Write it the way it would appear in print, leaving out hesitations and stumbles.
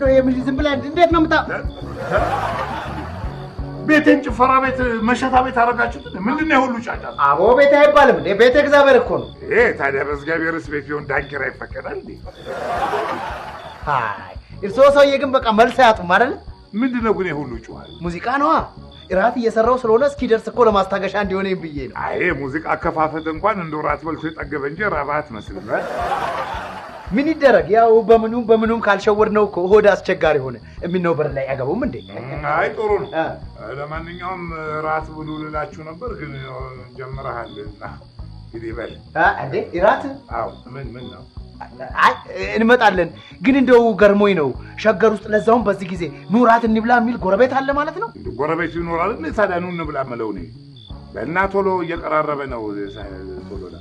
ምንድነው የሚል ዝም ብለህ እንዴት ነው ምታ ቤቴን ጭፈራ ቤት መሸታ ቤት አረጋችሁት ምንድነው ሁሉ ጫጫታ አቦ ቤት አይባልም እንዴ ቤተ እግዚአብሔር እኮ ነው ታዲያ በእግዚአብሔርስ ቤት ቢሆን ዳንኪራ ይፈቀዳል እንዴ አይ እርሶ ሰውዬ ግን በቃ መልስ ያጡም አይደል ምንድነው ግን ሁሉ ጩኸት ሙዚቃ ነው ራት እየሰራው ስለሆነ እስኪደርስ እኮ ለማስታገሻ እንዲሆነ ብዬ ነው አይ ሙዚቃ አከፋፈት እንኳን እንደ ራት በልቶ የጠገበ እንጂ ራባት መስልም ምን ይደረግ ያው በምኑም ካልሸወድነው እኮ ሆድ አስቸጋሪ ሆነ እሚነው በር ላይ ያገቡም እንዴ አይ ጥሩ ነው ለማንኛውም ራት ብሉ ልላችሁ ነበር ግን ጀምረሃልና ይበል እንዴ ራት አው ምን ነው አይ እንመጣለን ግን እንደው ገርሞኝ ነው ሸገር ውስጥ ለዛውም በዚህ ጊዜ ኑራት እንብላ የሚል ጎረቤት አለ ማለት ነው ጎረቤት ይኖራል እንዴ ታዲያ ኑ እንብላ መለው ነው በእና ቶሎ እየቀራረበ ነው ቶሎላ